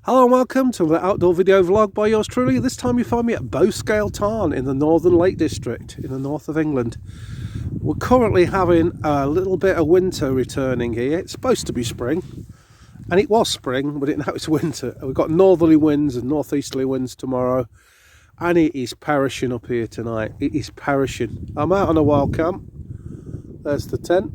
Hello and welcome to the outdoor video vlog by yours truly. This time you find me at Bowscale Tarn in the Northern Lake District in the north of England. We're currently having a little bit of winter returning here. It's supposed to be spring, and it was spring, but now it's winter. We've got northerly winds and northeasterly winds tomorrow, and it is perishing up here tonight. It is perishing. I'm out on a wild camp. There's the tent.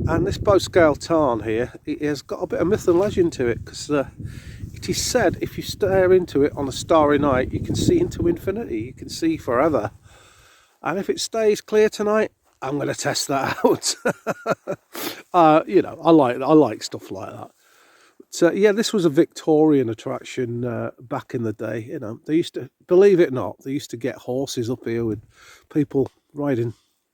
And this Bowscale Tarn here, it has got a bit of myth and legend to it, because it is said if you stare into it on a starry night, you can see into infinity, you can see forever. And if it stays clear tonight, I'm going to test that out. You know, I like stuff like that. But, yeah, this was a Victorian attraction back in the day. You know, they used to, believe it or not, they used to get horses up here with people riding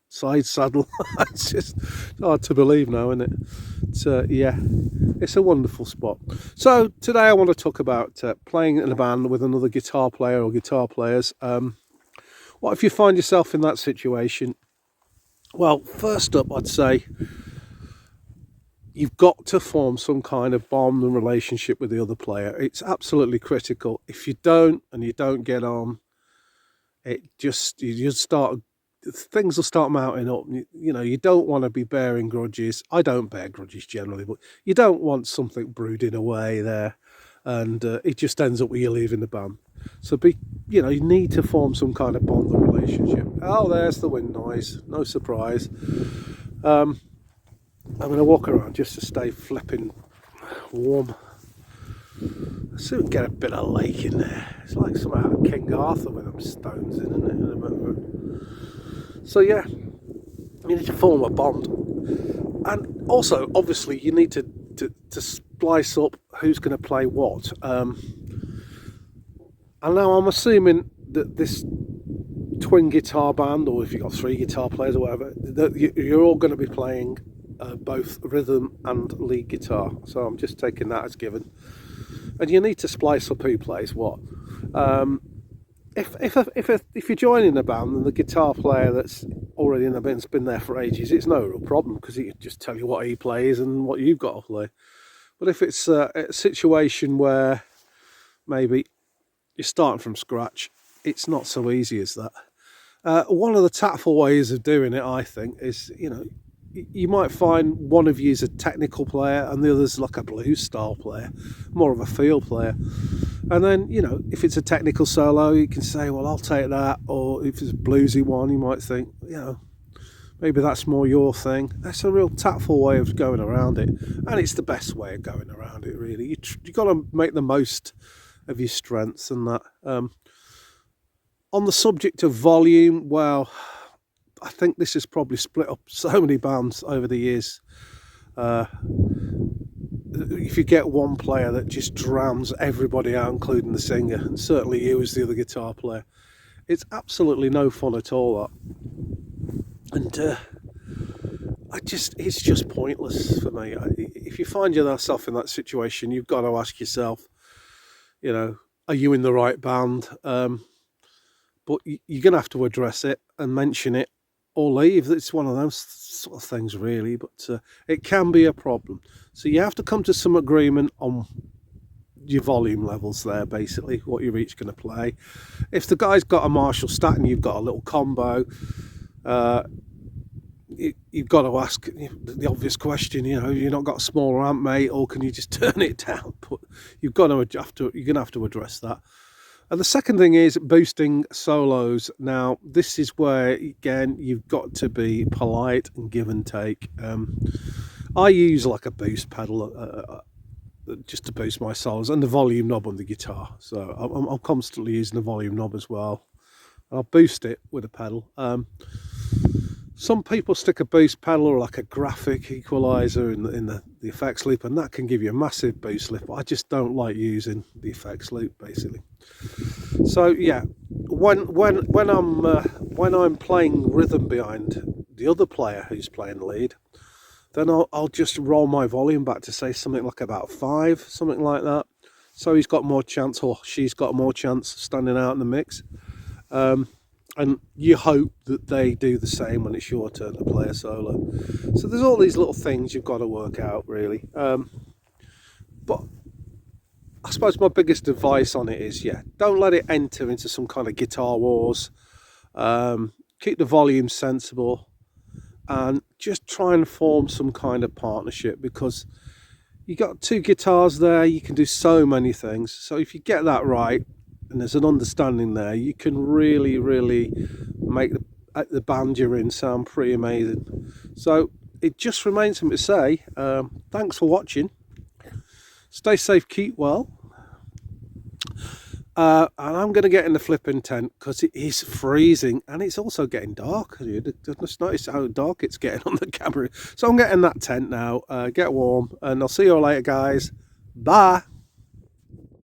side saddle. It's just hard to believe now, isn't it? Yeah, it's a wonderful spot. So today I want to talk about playing in a band with another guitar player or guitar players. What if you find yourself in that situation? Well, first up, I'd say you've got to form some kind of bond and relationship with the other player. It's absolutely critical. If you don't, and you don't get on, you just start, things will start mounting up. You know, you don't want to be bearing grudges. I don't bear grudges generally, but you don't want something brooding away there, and it just ends up with you leaving the band. So you know, you need to form some kind of bond and relationship. Oh, there's the wind noise. No surprise. I'm going to walk around just to stay flipping warm. See if we can get a bit of lake in there. It's like some out of King Arthur with them stones in, isn't it? So yeah, you need to form a bond, and also obviously you need to splice up who's going to play what. And now I'm assuming that this twin guitar band, or if you've got three guitar players or whatever, that you're all going to be playing both rhythm and lead guitar. So I'm just taking that as given, and you need to splice up who plays what. If you're joining a band and the guitar player that's already in the band's been there for ages, it's no real problem, because he can just tell you what he plays and what you've got to play. But if it's a situation where maybe you're starting from scratch, it's not so easy as that. One of the tactful ways of doing it, I think, is, you know, you might find one of you is a technical player and the other's like a blues style player, more of a feel player. And then, you know, if it's a technical solo, you can say, well, I'll take that. Or if it's a bluesy one, you might think, you know, maybe that's more your thing. That's a real tactful way of going around it. And it's the best way of going around it, really. You've got to make the most of your strengths and that. On the subject of volume, well, I think this has probably split up so many bands over the years. If you get one player that just drowns everybody out, including the singer, and certainly you as the other guitar player, it's absolutely no fun at all, that. And it's just pointless for me. If you find yourself in that situation, you've got to ask yourself, you know, are you in the right band? But you're going to have to address it and mention it or leave. It's one of those sort of things, really, but it can be a problem. So you have to come to some agreement on your volume levels there, basically, what you're each going to play. If the guy's got a Marshall stat and you've got a little combo, you've got to ask the obvious question, you know, you've not got a smaller amp, mate, or can you just turn it down? But you're going to have to address that. And the second thing is boosting solos. Now, this is where, again, you've got to be polite and give and take. I use like a boost pedal just to boost my solos, and the volume knob on the guitar. So I'm constantly using the volume knob as well. I'll boost it with a pedal. Some people stick a boost pedal or like a graphic equalizer in the effects loop, and that can give you a massive boost lift. But I just don't like using the effects loop, basically. So yeah, when I'm playing rhythm behind the other player who's playing lead, then I'll just roll my volume back to say something like about 5, something like that. So he's got more chance, or she's got more chance of standing out in the mix. And you hope that they do the same when it's your turn to play a solo. So there's all these little things you've got to work out, really. But I suppose my biggest advice on it is, yeah, don't let it enter into some kind of guitar wars. Keep the volume sensible and just try and form some kind of partnership, because you got two guitars there, you can do so many things. So if you get that right and there's an understanding there, you can really, really make the band you're in sound pretty amazing. So it just remains for me to say, thanks for watching. Stay safe, keep well. And I'm going to get in the flipping tent because it is freezing and it's also getting dark. Just notice how dark it's getting on the camera. So I'm getting that tent now, get warm, and I'll see you all later, guys. Bye.